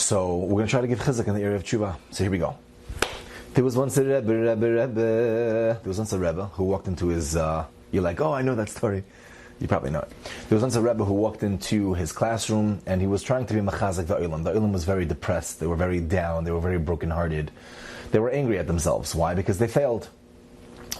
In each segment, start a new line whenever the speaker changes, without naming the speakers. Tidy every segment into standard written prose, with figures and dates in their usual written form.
So we're going to try to give chizuk in the area of tshuva. So here we go. There was once a Rebbe who walked into his, you're like, oh, I know that story. You probably know it. There was once a Rebbe who walked into his classroom and he was trying to be machazek the Olam. The Olam was very depressed. They were very down. They were very brokenhearted. They were angry at themselves. Why? Because they failed.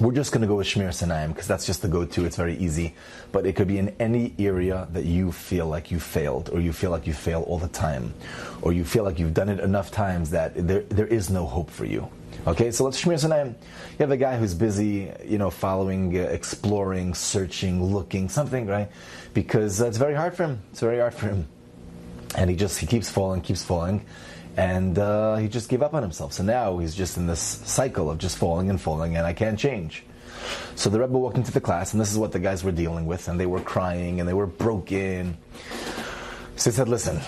We're just going to go with Shmir Sinayim because that's just the go-to. It's very easy. But it could be in any area that you feel like you failed, or you feel like you fail all the time, or you feel like you've done it enough times that there is no hope for you. Okay, so let's Shmir Sinayim. You have a guy who's busy, following, exploring, searching, looking, something, right? Because it's very hard for him. It's very hard for him. And he keeps falling. And he just gave up on himself. So now he's just in this cycle of just falling, and I can't change. So the Rebbe walked into the class, and this is what the guys were dealing with, and they were crying, and they were broken. So he said, listen,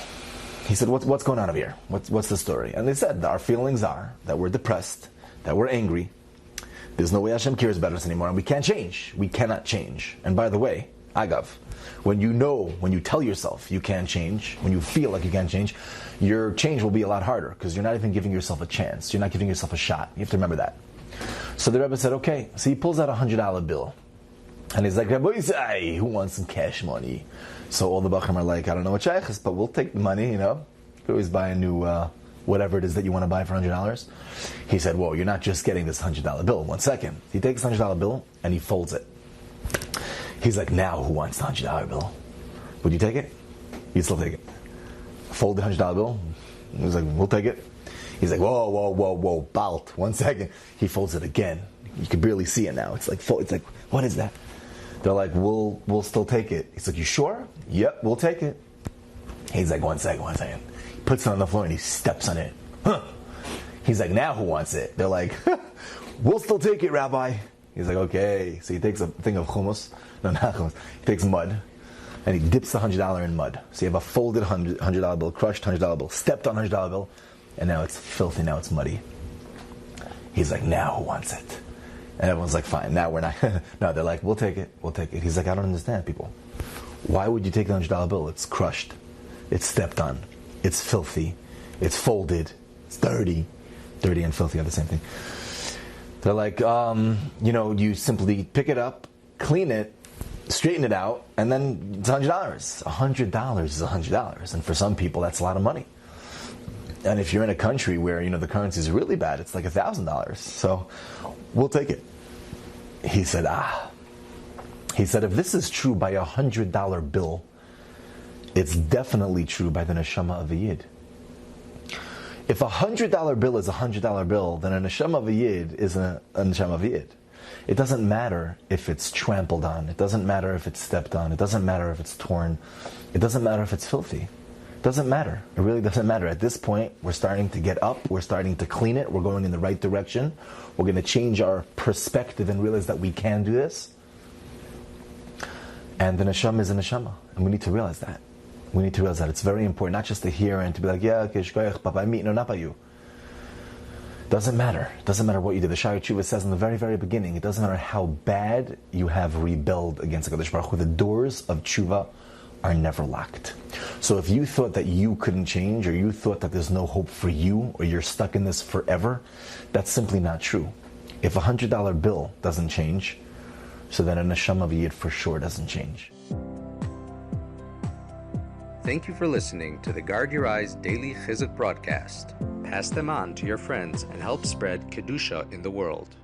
what's going on over here? What's the story? And they said, our feelings are that we're depressed, that we're angry. There's no way Hashem cares about us anymore, and we can't change. We cannot change. And by the way, Agav, when you tell yourself you can't change, when you feel like you can't change, your change will be a lot harder because you're not even giving yourself a chance. You're not giving yourself a shot. You have to remember that. So the Rebbe said, okay. So he pulls out a $100 bill. And he's like, Rabbi, who wants some cash money? So all the Bachim are like, I don't know what shaykh is, but we'll take the money, You can always buy a new, whatever it is that you want to buy for $100. He said, whoa, you're not just getting this $100 bill. 1 second. He takes the $100 bill and he folds it. He's like, now who wants the $100 bill? Would you take it? You'd still take it. Fold the $100 bill. He was like, we'll take it. He's like, whoa, Balt. 1 second. He folds it again. You can barely see it now. It's like, what is that? They're like, we'll still take it. He's like, you sure? Yep, we'll take it. He's like, 1 second. He puts it on the floor and he steps on it. Huh. He's like, now who wants it? They're like, we'll still take it, Rabbi. He's like, okay. So he takes a thing of hummus. No, not hummus. He takes mud. And he dips the $100 in mud. So you have a folded $100 bill, crushed $100 bill, stepped on $100 bill, and now it's filthy, now it's muddy. He's like, now who wants it? And everyone's like, fine, now we're not. No, they're like, we'll take it. He's like, I don't understand, people. Why would you take the $100 bill? It's crushed. It's stepped on. It's filthy. It's folded. It's dirty. Dirty and filthy are the same thing. They're like, you simply pick it up, clean it, straighten it out, and then it's $100. $100 is $100. And for some people, that's a lot of money. And if you're in a country where, the currency is really bad, it's like $1,000. So we'll take it. He said, He said, if this is true by a $100 bill, it's definitely true by the Neshama of a Yid. If a $100 bill is a $100 bill, then a Neshama of a Yid is a Neshama of a Yid. It doesn't matter if it's trampled on. It doesn't matter if it's stepped on. It doesn't matter if it's torn. It doesn't matter if it's filthy. It doesn't matter. It really doesn't matter. At this point, we're starting to get up. We're starting to clean it. We're going in the right direction. We're going to change our perspective and realize that we can do this. And the Neshama is a Neshama. And we need to realize that. We need to realize that. It's very important, not just to hear and to be like, yeah, okay, shkoyach, papa, no, not by you. Doesn't matter. Doesn't matter what you did. The Shari Tshuva says in the very, very beginning, it doesn't matter how bad you have rebelled against HaKadosh Baruch Hu. The doors of Tshuva are never locked. So if you thought that you couldn't change, or you thought that there's no hope for you, or you're stuck in this forever, that's simply not true. If a $100 bill doesn't change, so then a Neshama of a Yid for sure doesn't change.
Thank you for listening to the Guard Your Eyes Daily Chizuk broadcast. Pass them on to your friends and help spread Kedusha in the world.